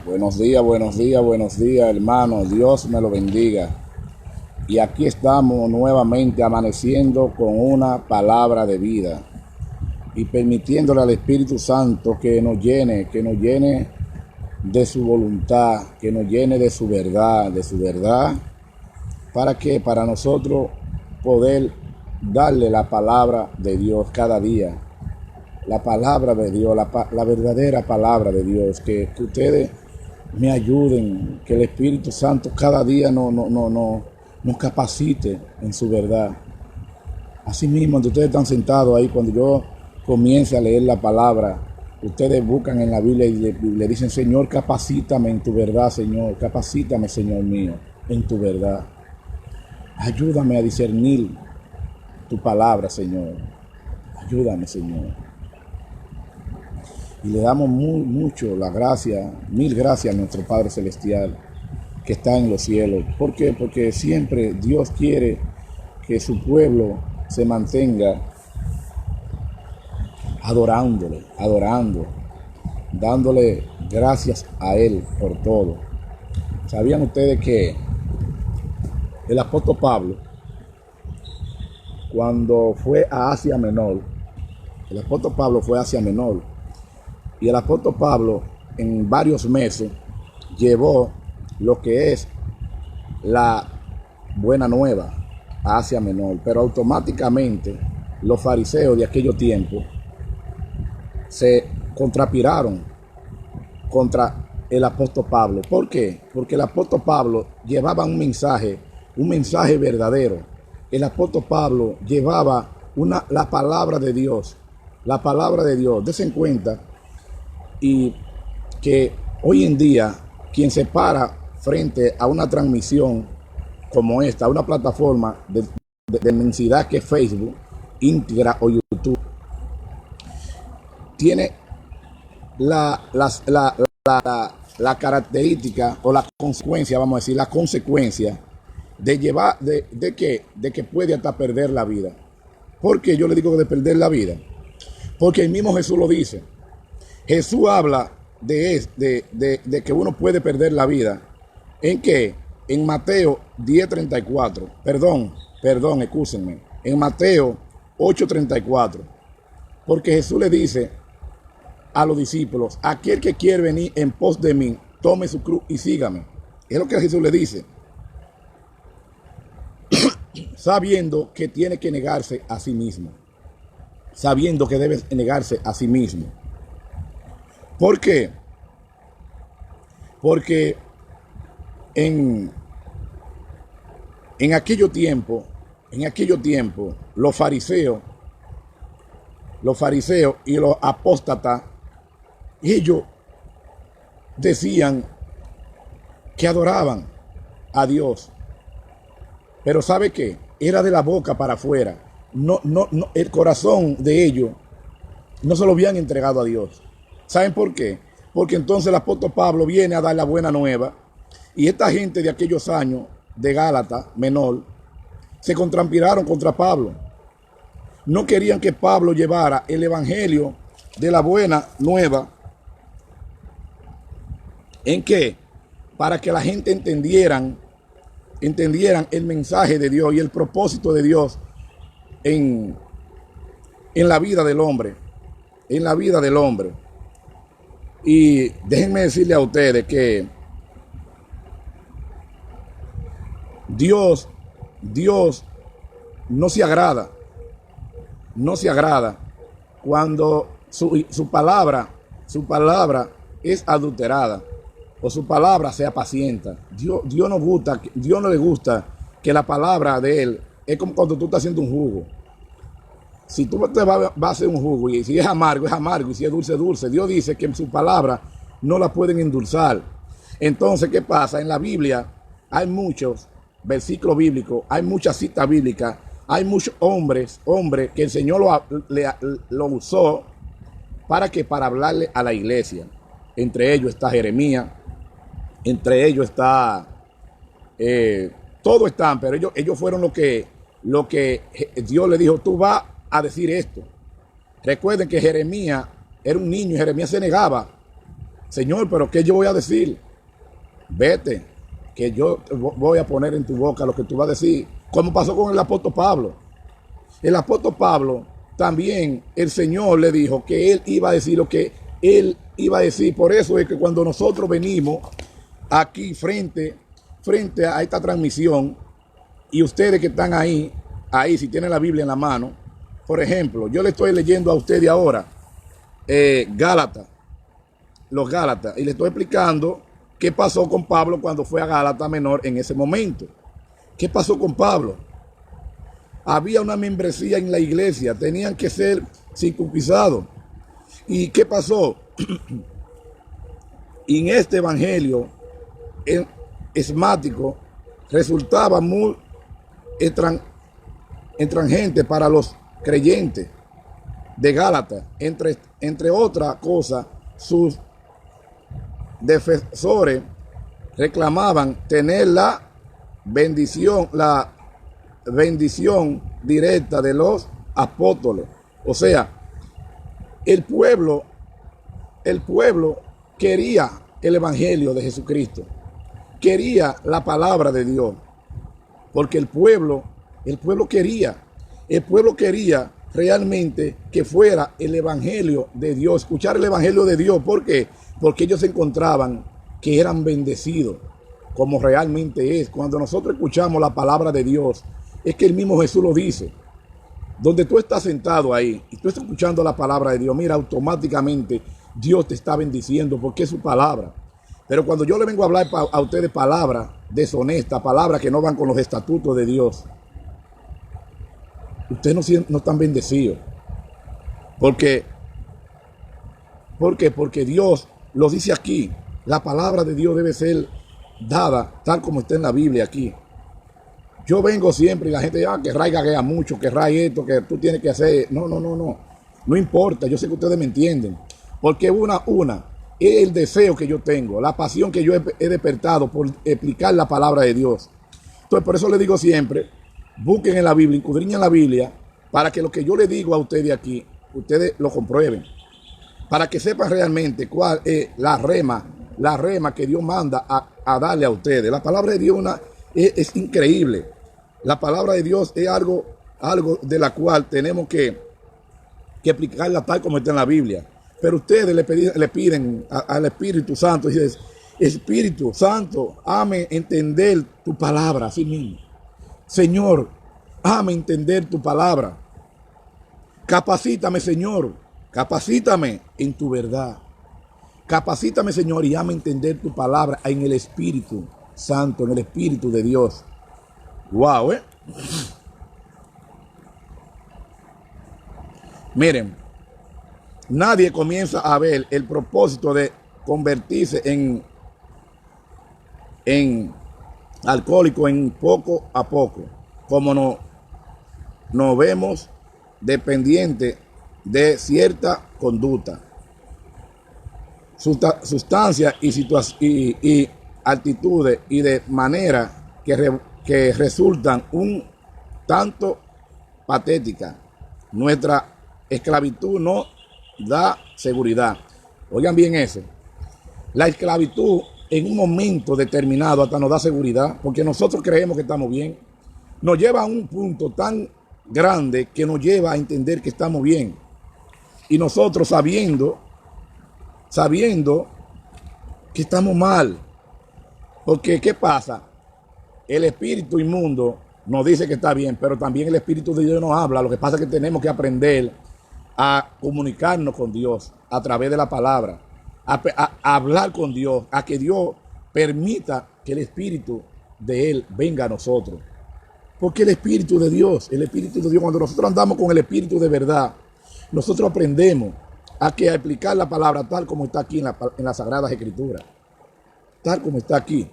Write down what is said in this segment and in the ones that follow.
Buenos días, buenos días, buenos días, hermano. Dios me lo bendiga. Y aquí estamos nuevamente amaneciendo con una palabra de vida y permitiéndole al Espíritu Santo que nos llene de su voluntad, que nos llene de su verdad. ¿Para qué? Para nosotros poder darle la palabra de Dios cada día. La palabra de Dios, la verdadera palabra de Dios, que ustedes me ayuden, que el Espíritu Santo cada día nos capacite en su verdad. Así mismo, cuando ustedes están sentados ahí, cuando yo comience a leer la palabra, ustedes buscan en la Biblia y le dicen: Señor, capacítame en tu verdad, Señor, capacítame, Señor mío, en tu verdad. Ayúdame a discernir tu palabra, Señor. Ayúdame, Señor. Y le damos mucho la gracia, mil gracias a nuestro Padre Celestial que está en los cielos. ¿Por qué? Porque siempre Dios quiere que su pueblo se mantenga adorando, dándole gracias a Él por todo. ¿Sabían ustedes que el apóstol Pablo, cuando fue a Asia Menor, el apóstol Pablo fue a Asia Menor, y el apóstol Pablo en varios meses llevó lo que es la buena nueva a Asia Menor, pero automáticamente los fariseos de aquellos tiempos se contrapiraron contra el apóstol Pablo. ¿Por qué? Porque el apóstol Pablo llevaba un mensaje verdadero. El apóstol Pablo llevaba la palabra de Dios. La palabra de Dios. Dense en cuenta y que hoy en día quien se para frente a una transmisión como esta, a una plataforma de inmensidad que es Facebook, Instagram o YouTube, tiene la característica o la consecuencia, vamos a decir, la consecuencia de llevar, de que puede hasta perder la vida. ¿Por qué yo le digo de perder la vida? Porque el mismo Jesús lo dice. Jesús habla de que uno puede perder la vida. ¿En qué? En Mateo 10:34. Perdón, excúsenme. En Mateo 8:34. Porque Jesús le dice a los discípulos: aquel que quiere venir en pos de mí, tome su cruz y sígame. Es lo que Jesús le dice. Sabiendo que tiene que negarse a sí mismo. Sabiendo que debe negarse a sí mismo. ¿Por qué? Porque en aquello tiempo, los fariseos y los apóstatas, ellos decían que adoraban a Dios. Pero ¿sabe qué? Era de la boca para afuera. No, el corazón de ellos no se lo habían entregado a Dios. ¿Saben por qué? Porque entonces el apóstol Pablo viene a dar la buena nueva y esta gente de aquellos años de Gálata Menor se contrapiraron contra Pablo. No querían que Pablo llevara el evangelio de la buena nueva. ¿En qué? Para que la gente entendieran el mensaje de Dios y el propósito de Dios en la vida del hombre. En la vida del hombre. Y déjenme decirle a ustedes que Dios no se agrada cuando su palabra es adulterada o su palabra se apacienta. Dios no le gusta que la palabra de Él es como cuando tú estás haciendo un jugo. Si tú te vas a hacer un jugo y si es amargo, y si es dulce, dulce. Dios dice que en su palabra no la pueden endulzar. Entonces, ¿qué pasa? En la Biblia hay muchos versículos bíblicos, hay muchas citas bíblicas, hay muchos hombres que el Señor lo usó para hablarle a la iglesia. Entre ellos está Jeremías, entre ellos está, todos están, pero ellos fueron lo que Dios le dijo: tú vas a decir esto. Recuerden que Jeremías era un niño y Jeremías se negaba Señor, pero ¿qué yo voy a decir? Vete, que yo voy a poner en tu boca lo que tú vas a decir. Como pasó con el apóstol Pablo. El apóstol Pablo también, el Señor le dijo que él iba a decir lo que él iba a decir. Por eso es que cuando nosotros venimos aquí frente a esta transmisión, y ustedes que están ahí, si tienen la Biblia en la mano, por ejemplo, yo le estoy leyendo a ustedes ahora Gálatas, los Gálatas, y le estoy explicando qué pasó con Pablo cuando fue a Gálatas Menor en ese momento. ¿Qué pasó con Pablo? Había una membresía en la iglesia, tenían que ser circuncidados. ¿Y qué pasó? Y en este evangelio esmático resultaba muy extranjente para los creyentes de Gálatas. Entre otras cosas, sus defensores reclamaban tener la bendición directa de los apóstoles. O sea, el pueblo quería el evangelio de Jesucristo, quería la palabra de Dios, porque el pueblo quería realmente que fuera el evangelio de Dios, escuchar el evangelio de Dios. ¿Por qué? Porque ellos se encontraban que eran bendecidos, como realmente es. Cuando nosotros escuchamos la palabra de Dios, es que el mismo Jesús lo dice. Donde tú estás sentado ahí y tú estás escuchando la palabra de Dios, mira, automáticamente Dios te está bendiciendo porque es su palabra. Pero cuando yo le vengo a hablar a ustedes palabras deshonestas, palabras que no van con los estatutos de Dios, ustedes no están bendecidos. ¿Por qué? Porque Dios lo dice aquí. La palabra de Dios debe ser dada tal como está en la Biblia aquí. Yo vengo siempre y la gente dice, que Ray gaguea mucho, que Ray esto, que tú tienes que hacer. No. No importa, yo sé que ustedes me entienden. Porque es el deseo que yo tengo, la pasión que yo he despertado por explicar la palabra de Dios. Entonces, por eso les digo siempre, busquen en la Biblia, escudriñen la Biblia, para que lo que yo les digo a ustedes aquí, ustedes lo comprueben. Para que sepan realmente cuál es la rema que Dios manda a darle a ustedes. La palabra de Dios es increíble. La palabra de Dios es algo de la cual tenemos que explicarla tal como está en la Biblia. Pero ustedes le piden al Espíritu Santo, y dicen, Espíritu Santo, hazme entender tu palabra, así mismo. Señor, hazme entender tu palabra. Capacítame, Señor, capacítame en tu verdad. Capacítame, Señor, y hazme entender tu palabra en el Espíritu Santo, en el Espíritu de Dios. Wow, Miren, nadie comienza a ver el propósito de convertirse en alcohólico en poco a poco, como nos vemos dependientes de cierta conducta, sustancias y actitudes y de manera que resultan un tanto patéticas. Nuestra esclavitud no da seguridad. Oigan bien eso. La esclavitud en un momento determinado hasta nos da seguridad, porque nosotros creemos que estamos bien. Nos lleva a un punto tan grande que nos lleva a entender que estamos bien. Y nosotros sabiendo que estamos mal. Porque ¿qué pasa? El espíritu inmundo nos dice que está bien, pero también el Espíritu de Dios nos habla. Lo que pasa es que tenemos que aprender a comunicarnos con Dios a través de la palabra, a hablar con Dios, a que Dios permita que el Espíritu de Él venga a nosotros. Porque el Espíritu de Dios, cuando nosotros andamos con el Espíritu de verdad, nosotros aprendemos a explicar la palabra tal como está aquí en las Sagradas Escrituras, tal como está aquí.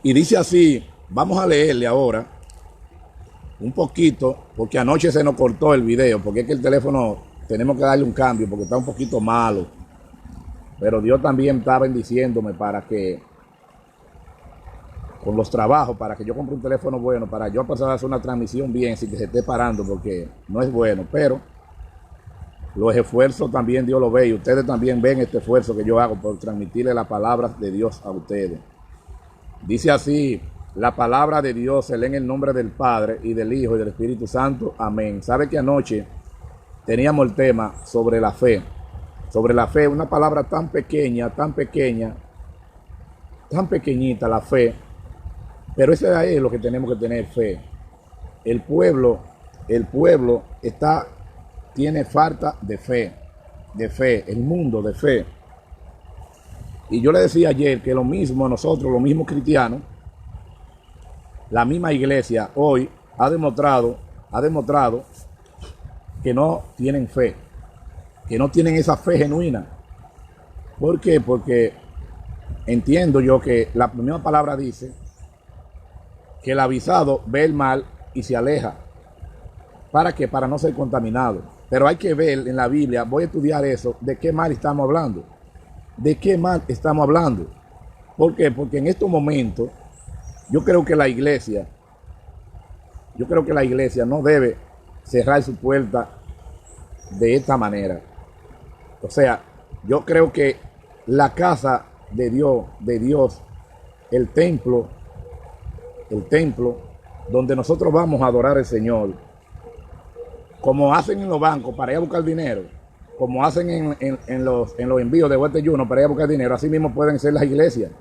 Y dice así, vamos a leerle ahora un poquito, porque anoche se nos cortó el video, porque es que el teléfono tenemos que darle un cambio, porque está un poquito malo. Pero Dios también está bendiciéndome para que, con los trabajos, para que yo compre un teléfono bueno, para yo pasar a hacer una transmisión bien, sin que se esté parando, porque no es bueno. Pero Los esfuerzos también Dios los ve y ustedes también ven este esfuerzo que yo hago por transmitirle la palabra de Dios a ustedes. Dice así, la palabra de Dios se lee en el nombre del Padre y del Hijo y del Espíritu Santo. Amén. ¿Sabe que anoche teníamos el tema sobre la fe? Sobre la fe, una palabra tan pequeña, tan pequeñita la fe, pero ese ahí es lo que tenemos que tener fe. El pueblo tiene falta de fe, el mundo de fe. Y yo le decía ayer que lo mismo nosotros, los mismos cristianos, la misma iglesia hoy ha demostrado que no tienen fe, que no tienen esa fe genuina. ¿Por qué? Porque entiendo yo que la misma palabra dice que el avisado ve el mal y se aleja. ¿Para qué? Para no ser contaminado. Pero hay que ver en la Biblia, voy a estudiar eso, de qué mal estamos hablando. ¿De qué mal estamos hablando? ¿Por qué? Porque en estos momentos yo creo que la iglesia no debe cerrar su puerta de esta manera. O sea, yo creo que la casa de Dios, el templo donde nosotros vamos a adorar al Señor, como hacen en los bancos para ir a buscar dinero, como hacen en los envíos de Western Union para ir a buscar dinero, así mismo pueden ser las iglesias.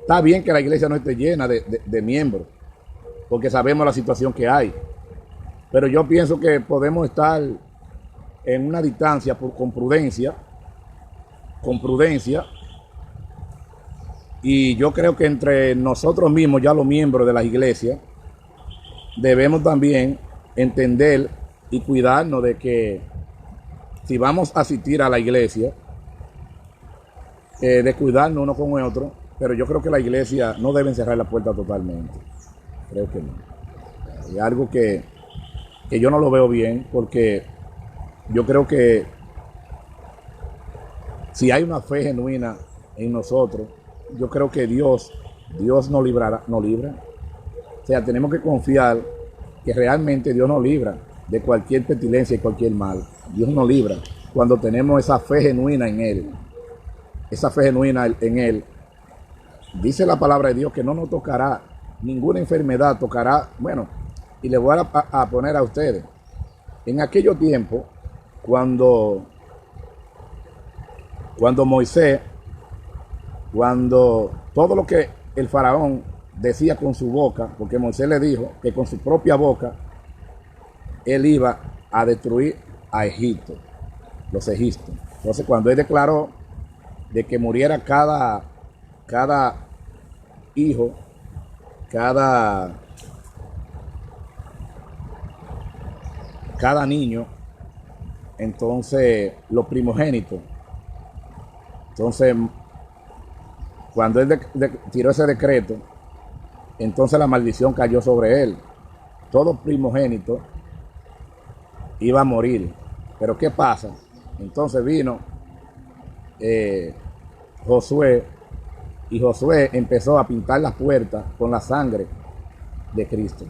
Está bien que la iglesia no esté llena de miembros, porque sabemos la situación que hay, pero yo pienso que podemos estar en una distancia con prudencia, y yo creo que entre nosotros mismos, ya los miembros de la iglesia, debemos también entender y cuidarnos de que si vamos a asistir a la iglesia, de cuidarnos uno con otro, pero yo creo que la iglesia no debe cerrar la puerta totalmente. Creo que no. Es algo que yo no lo veo bien, porque yo creo que si hay una fe genuina en nosotros, yo creo que Dios nos libra. O sea, tenemos que confiar que realmente Dios nos libra de cualquier pestilencia y cualquier mal. Dios nos libra cuando tenemos esa fe genuina en Él. Esa fe genuina en Él. Dice la palabra de Dios que no nos tocará ninguna enfermedad, tocará, bueno, y le voy a poner a ustedes. En aquellos tiempos, cuando Moisés, cuando todo lo que el faraón decía con su boca, porque Moisés le dijo que con su propia boca él iba a destruir a Egipto, los egipcios. Entonces, cuando él declaró de que muriera cada hijo, cada niño, entonces los primogénitos, entonces cuando él tiró ese decreto, entonces la maldición cayó sobre él. Todo primogénito iba a morir. Pero ¿qué pasa? Entonces vino Josué, y Josué empezó a pintar las puertas con la sangre de Cristo,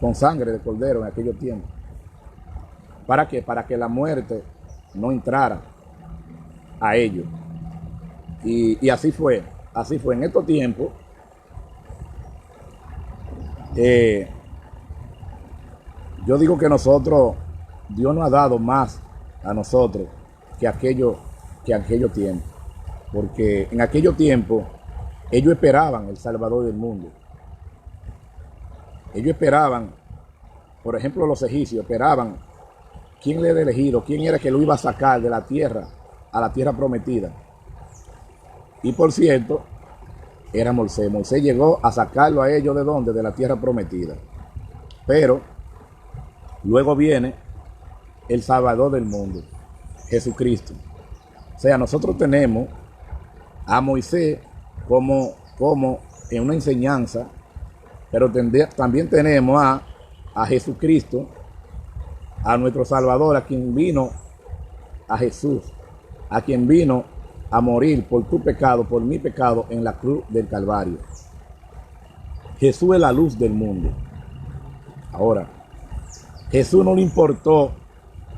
con sangre de cordero en aquellos tiempos. ¿Para qué? Para que la muerte no entrara a ellos. Y así fue. En estos tiempos, yo digo que Dios nos ha dado más a nosotros que aquellos tiempos. Porque en aquellos tiempos, ellos esperaban el Salvador del mundo. Ellos esperaban, por ejemplo, los egipcios esperaban quién le era elegido, quién era que lo iba a sacar de la tierra a la tierra prometida. Y por cierto, era Moisés. Moisés llegó a sacarlo a ellos ¿de dónde? De la tierra prometida. Pero luego viene el Salvador del mundo, Jesucristo. O sea, nosotros tenemos a Moisés como en una enseñanza, pero también tenemos a Jesucristo, a nuestro Salvador, a quien vino, a Jesús, a quien vino a morir por tu pecado, por mi pecado, en la cruz del Calvario. Jesús es la luz del mundo. Ahora, Jesús no le importó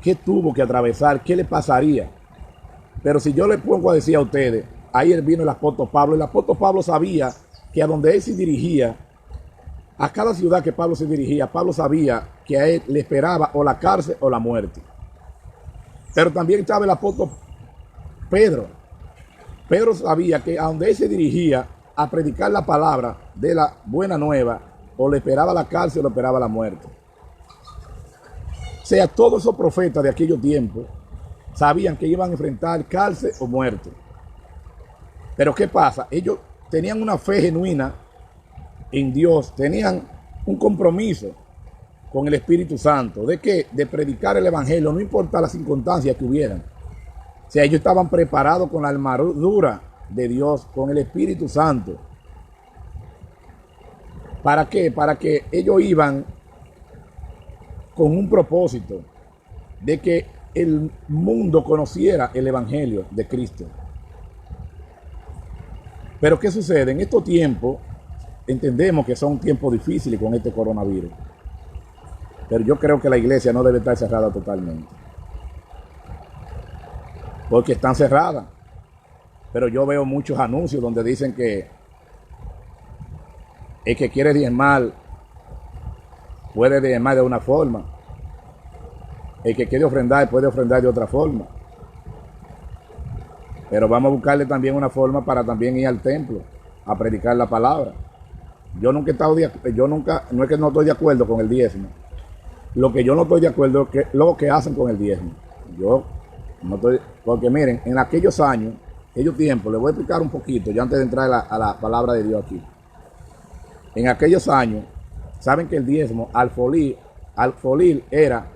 qué tuvo que atravesar, qué le pasaría. Pero si yo le pongo a decir a ustedes, ahí vino el apóstol Pablo. El apóstol Pablo sabía que a donde él se dirigía, a cada ciudad que Pablo se dirigía, Pablo sabía que a él le esperaba o la cárcel o la muerte. Pero también estaba el apóstol Pedro. Pedro sabía que a donde él se dirigía a predicar la palabra de la buena nueva, o le esperaba la cárcel o le esperaba la muerte. O sea, todos esos profetas de aquellos tiempos sabían que iban a enfrentar cárcel o muerte. Pero ¿qué pasa? Ellos tenían una fe genuina en Dios, tenían un compromiso con el Espíritu Santo. ¿De qué? De predicar el Evangelio, no importa las circunstancias que hubieran. O sea, ellos estaban preparados con la armadura de Dios, con el Espíritu Santo. ¿Para qué? Para que ellos iban con un propósito de que el mundo conociera el Evangelio de Cristo. Pero ¿qué sucede? En estos tiempos, entendemos que son tiempos difíciles con este coronavirus. Pero yo creo que la iglesia no debe estar cerrada totalmente. Porque están cerradas. Pero yo veo muchos anuncios donde dicen que el que quiere diezmar puede diezmar de una forma. El que quiere ofrendar puede ofrendar de otra forma. Pero vamos a buscarle también una forma para también ir al templo a predicar la palabra. Yo nunca he estado no es que no estoy de acuerdo con el diezmo. Lo que yo no estoy de acuerdo es que lo que hacen con el diezmo. Yo no estoy, porque miren, en aquellos años, aquellos tiempos, les voy a explicar un poquito, ya antes de entrar a la palabra de Dios aquí. En aquellos años, saben que el diezmo, alfolí era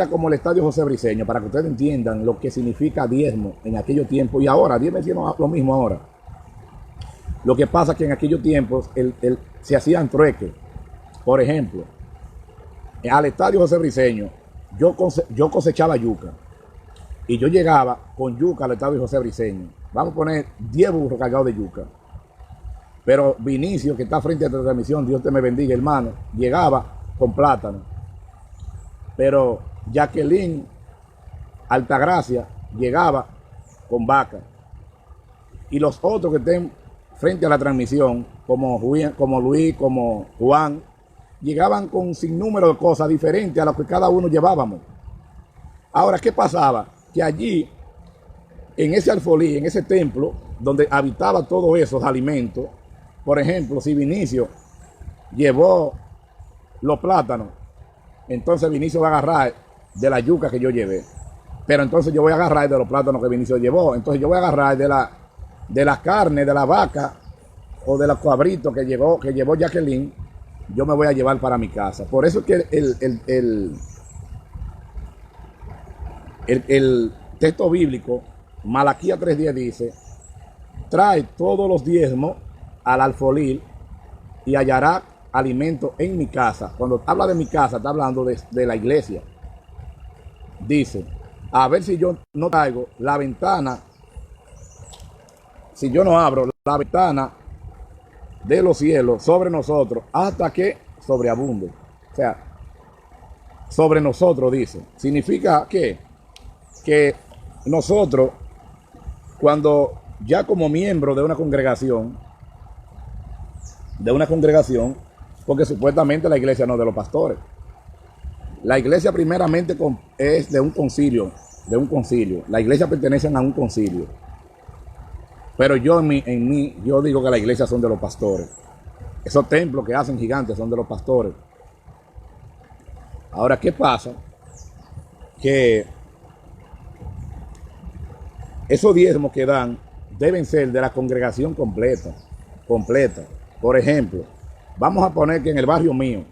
como el Estadio José Briceño, para que ustedes entiendan lo que significa diezmo en aquellos tiempos y ahora. Diezmo es lo mismo ahora. Lo que pasa es que en aquellos tiempos se hacían trueques. Por ejemplo, al Estadio José Briceño, yo cosechaba yuca. Y yo llegaba con yuca al Estadio José Briceño. Vamos a poner 10 burros cargados de yuca. Pero Vinicio, que está frente a esta transmisión, Dios te me bendiga, hermano, llegaba con plátano. Pero Jacqueline Altagracia llegaba con vaca. Y los otros que estén frente a la transmisión, como Luis, como Juan, llegaban con un sinnúmero de cosas diferentes a las que cada uno llevábamos. Ahora, ¿qué pasaba? Que allí, en ese alfolí, en ese templo, donde habitaba todos esos alimentos, por ejemplo, si Vinicio llevó los plátanos, entonces Vinicio va a agarrar de la yuca que yo llevé. Pero entonces yo voy a agarrar de los plátanos que Vinicio llevó. Entonces yo voy a agarrar de la carne, de la vaca o de los cabritos que llevó Jacqueline, yo me voy a llevar para mi casa. Por eso es que el texto bíblico, Malaquías 3:10 dice, trae todos los diezmos al alfolí y hallará alimento en mi casa. Cuando habla de mi casa, está hablando de la iglesia. Dice, a ver si yo no traigo la ventana, si yo no abro la ventana de los cielos sobre nosotros hasta que sobreabunde. O sea, sobre nosotros dice. Significa que nosotros, cuando ya como miembro de una congregación, porque supuestamente la iglesia no es de los pastores. La iglesia primeramente es de un concilio. La iglesia pertenece a un concilio. Pero yo yo digo que la iglesia son de los pastores. Esos templos que hacen gigantes son de los pastores. Ahora, ¿qué pasa? Que esos diezmos que dan deben ser de la congregación completa. Por ejemplo, vamos a poner que en el barrio mío,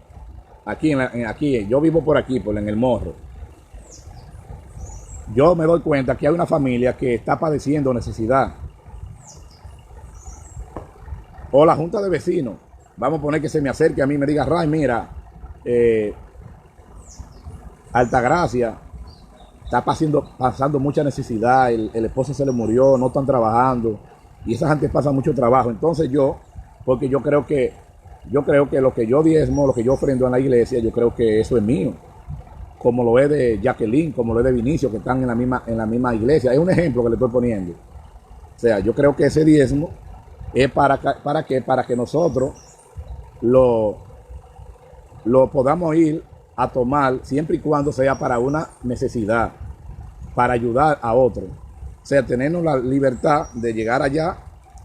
aquí yo vivo por aquí, en el Morro, yo me doy cuenta que hay una familia que está padeciendo necesidad. O la junta de vecinos, vamos a poner que se me acerque a mí y me diga, Ray, mira, Altagracia está pasando mucha necesidad, el esposo se le murió, no están trabajando, y esa gente pasa mucho trabajo. Entonces porque yo creo que lo que yo diezmo, lo que yo ofrendo en la iglesia, yo creo que eso es mío. como lo es de Jacqueline, como lo es de Vinicio, que están en la misma iglesia. Es un ejemplo que le estoy poniendo. O sea, yo creo que ese diezmo es para que nosotros lo podamos ir a tomar siempre y cuando sea para una necesidad, para ayudar a otro. O sea, tenernos la libertad de llegar allá,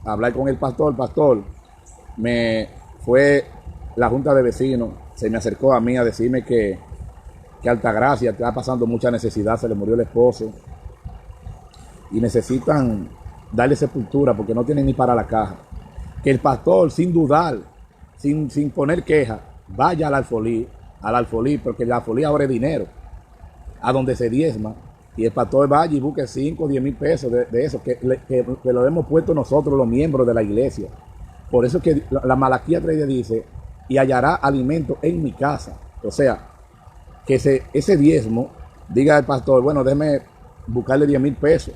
a hablar con el pastor. Me fue la junta de vecinos, se me acercó a mí a decirme que Altagracia está pasando mucha necesidad, se le murió el esposo y necesitan darle sepultura porque no tienen ni para la caja. Que el pastor, sin dudar, sin poner queja, vaya al alfolí, porque el alfolí ahora es dinero, a donde se diezma, y el pastor vaya y busque 5 o 10 mil pesos de eso, que lo hemos puesto nosotros los miembros de la iglesia. Por eso es que la Malaquía 3 dice, y hallará alimento en mi casa. O sea, que ese diezmo, diga el pastor, bueno, déjeme buscarle 10 mil pesos.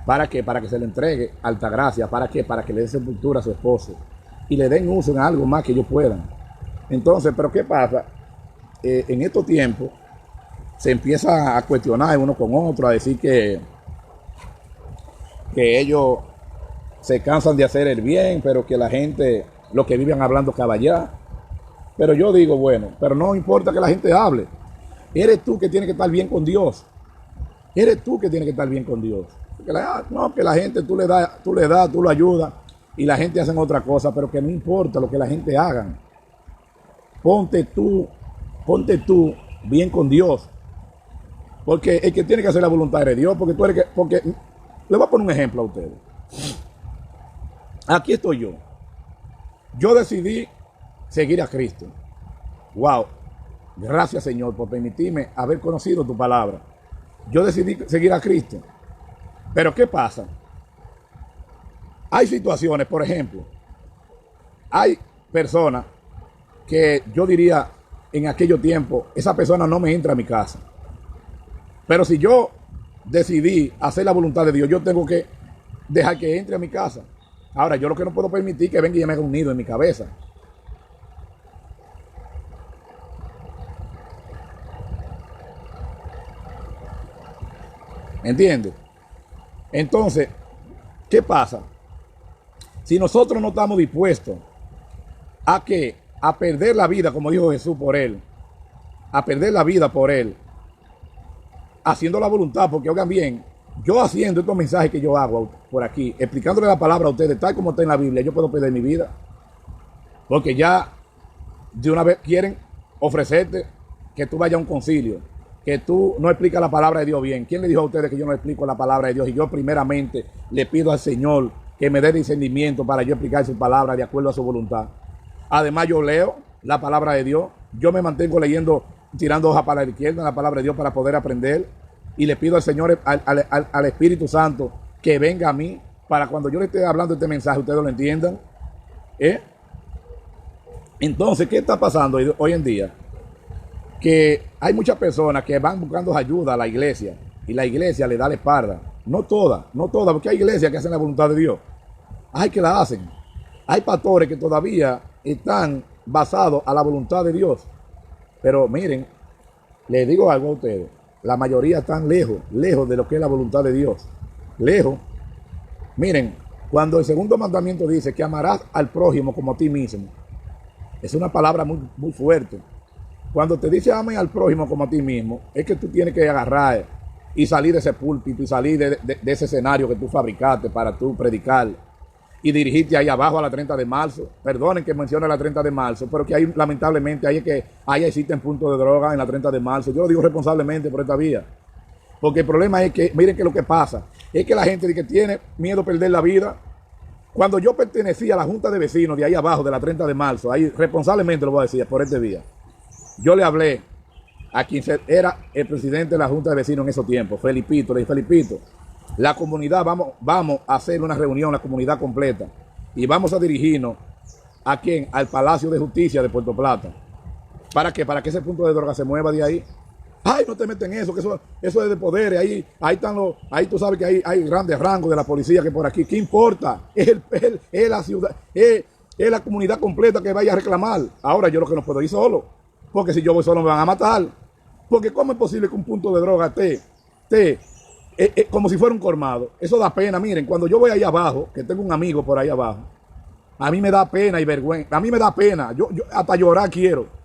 ¿Para qué? Para que se le entregue a Altagracia. ¿Para qué? Para que le dé sepultura a su esposo y le den uso en algo más que ellos puedan. Entonces, ¿pero qué pasa? En estos tiempos se empieza a cuestionar uno con otro, a decir que ellos se cansan de hacer el bien, pero que la gente, los que viven hablando caballá. Pero yo digo, bueno, pero no importa que la gente hable. Eres tú que tienes que estar bien con Dios. Eres tú que tienes que estar bien con Dios. No, que la gente tú le das, tú lo ayudas y la gente hace otra cosa, pero que no importa lo que la gente haga. Ponte tú bien con Dios. Porque el que tiene que hacer la voluntad de Dios, porque le voy a poner un ejemplo a ustedes. Aquí estoy yo. Yo decidí seguir a Cristo. Wow. Gracias, Señor, por permitirme haber conocido tu palabra. Yo decidí seguir a Cristo. Pero ¿qué pasa? Hay situaciones, por ejemplo, hay personas que yo diría en aquellos tiempos, esa persona no me entra a mi casa. Pero si yo decidí hacer la voluntad de Dios, yo tengo que dejar que entre a mi casa. Ahora, yo lo que no puedo permitir que venga y me haga un nido en mi cabeza. ¿Entiendes? Entonces, ¿qué pasa? Si nosotros no estamos dispuestos a perder la vida, como dijo Jesús por él, a perder la vida por él, haciendo la voluntad, porque oigan bien, yo haciendo estos mensajes que yo hago por aquí, explicándole la palabra a ustedes, tal como está en la Biblia, yo puedo perder mi vida. Porque ya de una vez quieren ofrecerte que tú vayas a un concilio, que tú no explicas la palabra de Dios bien. ¿Quién le dijo a ustedes que yo no explico la palabra de Dios? Y yo primeramente le pido al Señor que me dé discernimiento para yo explicar su palabra de acuerdo a su voluntad. Además, yo leo la palabra de Dios, yo me mantengo leyendo, tirando hojas para la izquierda, la palabra de Dios para poder aprender. Y le pido al Señor, al Espíritu Santo, que venga a mí para cuando yo le esté hablando este mensaje, ustedes lo entiendan. Entonces, ¿qué está pasando hoy en día? Que hay muchas personas que van buscando ayuda a la iglesia y la iglesia le da la espalda. No todas, porque hay iglesias que hacen la voluntad de Dios. Hay que la hacen. Hay pastores que todavía están basados a la voluntad de Dios. Pero miren, les digo algo a ustedes. La mayoría están lejos de lo que es la voluntad de Dios. Lejos. Miren, cuando el segundo mandamiento dice que amarás al prójimo como a ti mismo, es una palabra muy, muy fuerte. Cuando te dice ame al prójimo como a ti mismo, es que tú tienes que agarrar y salir de ese púlpito y salir de ese escenario que tú fabricaste para tú predicar y dirigirte ahí abajo a la 30 de marzo. Perdonen que mencione la 30 de marzo, pero que ahí lamentablemente ahí existen puntos de droga en la 30 de marzo. Yo lo digo responsablemente por esta vía. Porque el problema es que, miren que lo que pasa, es que la gente que tiene miedo a perder la vida. Cuando yo pertenecía a la Junta de Vecinos de ahí abajo, de la 30 de marzo, ahí responsablemente lo voy a decir por este día, yo le hablé a quien era el presidente de la Junta de Vecinos en esos tiempos, Felipito. Le dije, Felipito, la comunidad, vamos a hacer una reunión, la comunidad completa, y vamos a dirigirnos ¿a quién? Al Palacio de Justicia de Puerto Plata. ¿Para qué? Para que ese punto de droga se mueva de ahí. Ay, no te meten en eso, que eso es de poderes. Ahí tú sabes que hay grandes rangos de la policía que por aquí. ¿Qué importa? Es la ciudad, es la comunidad completa que vaya a reclamar. Ahora yo lo que no puedo ir solo, porque si yo voy solo me van a matar. Porque ¿cómo es posible que un punto de droga esté como si fuera un colmado? Eso da pena. Miren, cuando yo voy ahí abajo, que tengo un amigo por ahí abajo, a mí me da pena y vergüenza. A mí me da pena. Yo hasta llorar quiero.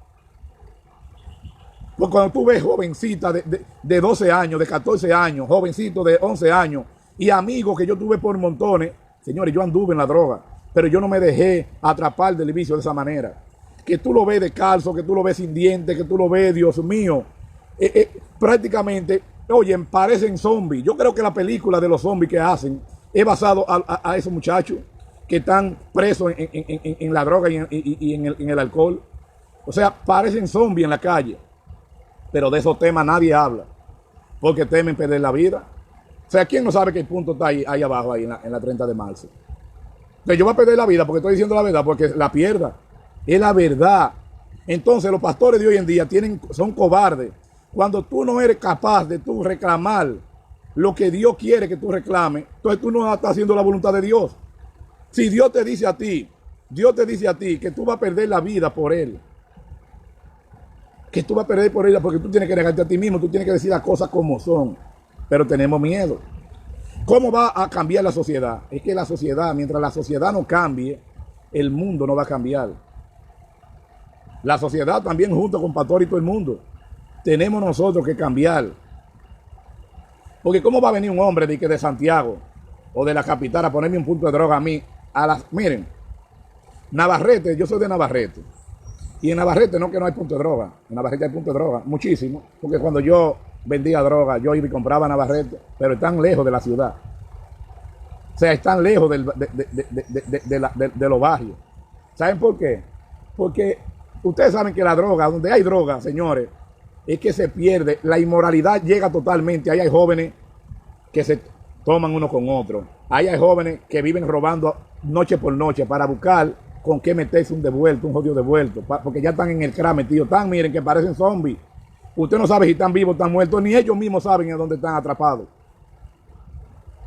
Porque cuando tú ves jovencita de 12 años, de 14 años, jovencito de 11 años, y amigos que yo tuve por montones, señores, yo anduve en la droga, pero yo no me dejé atrapar del vicio de esa manera. Que tú lo ves descalzo, que tú lo ves sin dientes, que tú lo ves, Dios mío, prácticamente, oye, parecen zombies. Yo creo que la película de los zombies que hacen es basado a esos muchachos que están presos en la droga y en el alcohol. O sea, parecen zombies en la calle. Pero de esos temas nadie habla, porque temen perder la vida. O sea, ¿quién no sabe que el punto está ahí abajo, ahí en la 30 de marzo? Entonces yo voy a perder la vida porque estoy diciendo la verdad, porque la pierda. Es la verdad. Entonces los pastores de hoy en día son cobardes. Cuando tú no eres capaz de tú reclamar lo que Dios quiere que tú reclames, entonces tú no estás haciendo la voluntad de Dios. Si Dios te dice a ti que tú vas a perder la vida por Él, que tú vas a perder por ella, porque tú tienes que negarte a ti mismo, tú tienes que decir las cosas como son, pero tenemos miedo. ¿Cómo va a cambiar la sociedad? Es que la sociedad, mientras la sociedad no cambie, el mundo no va a cambiar. La sociedad también junto con Pastor y todo el mundo, tenemos nosotros que cambiar. Porque ¿cómo va a venir un hombre de Santiago o de la capital a ponerme un punto de droga a mí? Miren, Navarrete, yo soy de Navarrete. Y en Navarrete no que no hay punto de droga. En Navarrete hay punto de droga, muchísimo. Porque cuando yo vendía droga, yo iba y compraba Navarrete, pero están lejos de la ciudad. O sea, están lejos de los barrios. ¿Saben por qué? Porque ustedes saben que la droga, donde hay droga, señores, es que se pierde. La inmoralidad llega totalmente. Ahí hay jóvenes que se toman uno con otro. Ahí hay jóvenes que viven robando noche por noche para buscar con qué meterse un jodido devuelto, porque ya están en el crack metidos, miren que parecen zombies. Usted no sabe si están vivos o están muertos, ni ellos mismos saben en dónde están atrapados.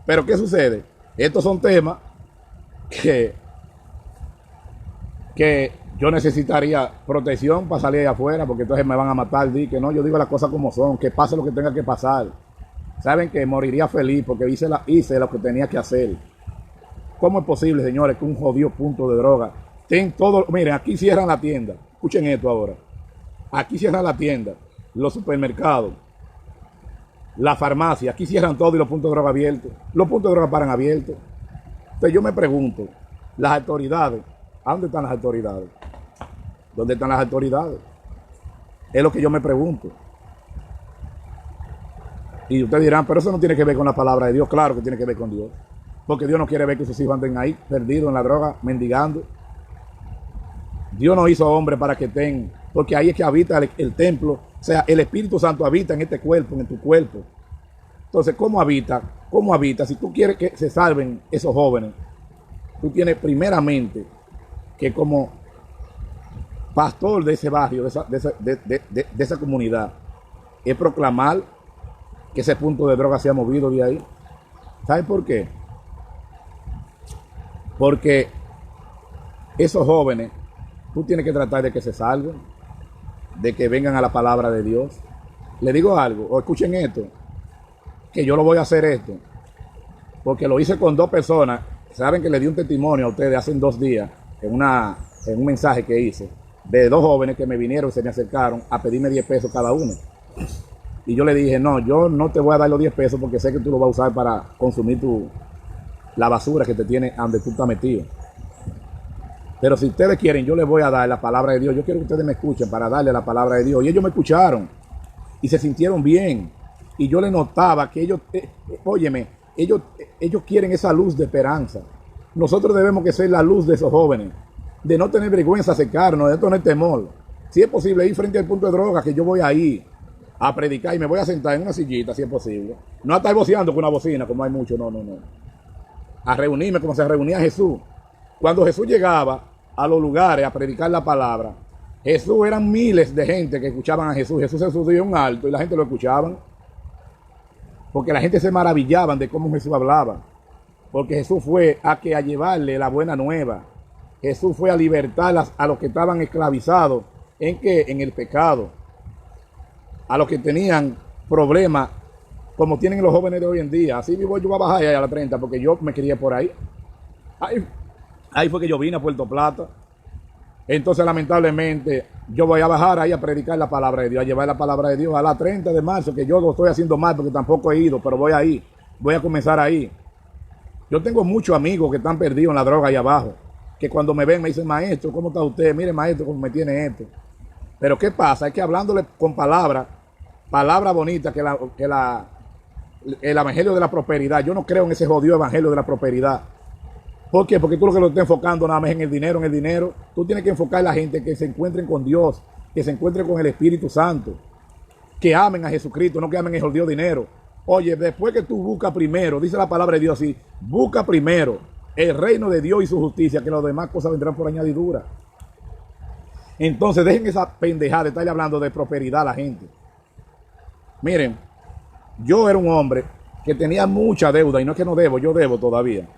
Pero ¿qué sucede? Estos son temas que yo necesitaría protección para salir allá afuera, porque entonces me van a matar. Que no, yo digo las cosas como son, que pase lo que tenga que pasar. Saben que moriría feliz porque hice lo que tenía que hacer. ¿Cómo es posible, señores, que un jodido punto de droga miren, aquí cierran la tienda. Escuchen esto ahora. Aquí cierran la tienda, los supermercados, la farmacia, aquí cierran todo y los puntos de droga abiertos. Los puntos de droga paran abiertos. Entonces yo me pregunto, las autoridades, ¿a dónde están las autoridades? ¿Dónde están las autoridades? Es lo que yo me pregunto. Y ustedes dirán, pero eso no tiene que ver con la palabra de Dios. Claro que tiene que ver con Dios. Porque Dios no quiere ver que sus hijos anden ahí, perdidos en la droga, mendigando. Dios no hizo hombre para que estén, porque ahí es que habita el templo. O sea, el Espíritu Santo habita en este cuerpo, en tu cuerpo. Entonces, ¿cómo habita? ¿Cómo habita? Si tú quieres que se salven esos jóvenes, tú tienes primeramente que como pastor de ese barrio, de esa comunidad, es proclamar que ese punto de droga se ha movido de ahí. ¿Sabes por qué? Porque esos jóvenes, tú tienes que tratar de que se salven, de que vengan a la palabra de Dios. Le digo algo, o escuchen esto, que yo lo voy a hacer esto, porque lo hice con 2 personas. Saben que le di un testimonio a ustedes hace 2 días, en un mensaje que hice, de 2 jóvenes que me vinieron, se me acercaron a pedirme 10 pesos cada uno. Y yo le dije, no, yo no te voy a dar los 10 pesos porque sé que tú lo vas a usar para consumir la basura que te tiene donde tú estás metido. Pero si ustedes quieren, yo les voy a dar la palabra de Dios. Yo quiero que ustedes me escuchen para darle la palabra de Dios. Y ellos me escucharon y se sintieron bien. Y yo les notaba que ellos, óyeme, ellos quieren esa luz de esperanza. Nosotros debemos que ser la luz de esos jóvenes, de no tener vergüenza, acercarnos, de no tener temor. Si es posible ir frente al punto de droga, que yo voy ahí a predicar y me voy a sentar en una sillita, si es posible. No a estar voceando con una bocina, como hay mucho, no. A reunirme como se reunía Jesús. Cuando Jesús llegaba a los lugares a predicar la palabra, Jesús eran miles de gente que escuchaban a Jesús. Jesús se subió a un alto y la gente lo escuchaba. Porque la gente se maravillaba de cómo Jesús hablaba. Porque Jesús fue a llevarle la buena nueva. Jesús fue a libertar a los que estaban esclavizados. ¿En qué? En el pecado. a los que tenían problemas como tienen los jóvenes de hoy en día. Así vivo yo a bajar allá a la 30 porque yo me quería por ahí. Ahí fue que yo vine a Puerto Plata. Entonces, lamentablemente, yo voy a bajar ahí a predicar la palabra de Dios, a llevar la palabra de Dios a la 30 de marzo, que yo lo estoy haciendo mal porque tampoco he ido, pero voy ahí, voy a comenzar ahí. Yo tengo muchos amigos que están perdidos en la droga ahí abajo, que cuando me ven me dicen, maestro, ¿cómo está usted? Mire, maestro, cómo me tiene esto. Pero ¿qué pasa? Es que hablándole con palabras bonitas, el evangelio de la prosperidad, yo no creo en ese jodido evangelio de la prosperidad. ¿Por qué? Porque tú lo que lo estás enfocando nada más en el dinero. Tú tienes que enfocar a la gente que se encuentren con Dios, que se encuentren con el Espíritu Santo, que amen a Jesucristo, no que amen el jodido dinero. Oye, después que tú buscas primero, dice la palabra de Dios así, busca primero el reino de Dios y su justicia, que las demás cosas vendrán por añadidura. Entonces dejen esa pendejada de estarle hablando de prosperidad a la gente. Miren, yo era un hombre que tenía mucha deuda, y no es que no debo, yo debo todavía.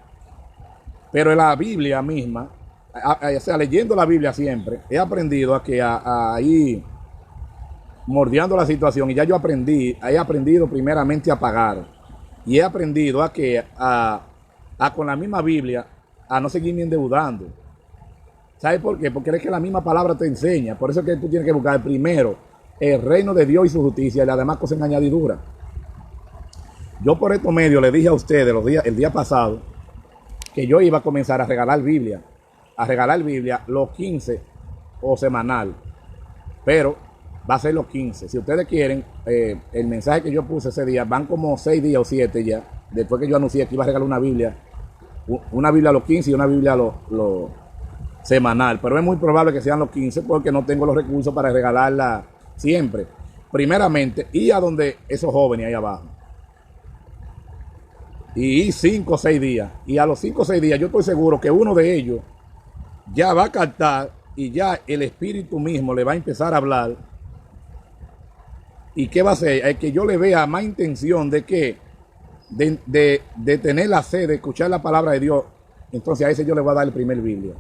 Pero en la Biblia misma, o sea, leyendo la Biblia siempre, he aprendido a ir mordiendo la situación, y ya he aprendido primeramente a pagar. Y he aprendido con la misma Biblia, a no seguirme endeudando. ¿Sabes por qué? Porque es que la misma palabra te enseña. Por eso es que tú tienes que buscar primero el reino de Dios y su justicia, y las demás cosas en añadidura. Yo por estos medios le dije a ustedes el día pasado, que yo iba a comenzar a regalar Biblia los 15 o semanal, pero va a ser los 15. Si ustedes quieren, el mensaje que yo puse ese día, van como 6 días o 7 ya, después que yo anuncié que iba a regalar una Biblia a los 15 y una Biblia a los semanal, pero es muy probable que sean los 15 porque no tengo los recursos para regalarla siempre. Primeramente, ir a donde esos jóvenes ahí abajo, y 5 o 6 días, y a los 5 o 6 días yo estoy seguro que uno de ellos ya va a captar, y ya el Espíritu mismo le va a empezar a hablar. ¿Y qué va a hacer? Es que yo le vea más intención de que de tener la sed de escuchar la palabra de Dios. Entonces a ese yo le voy a dar el primer Biblia.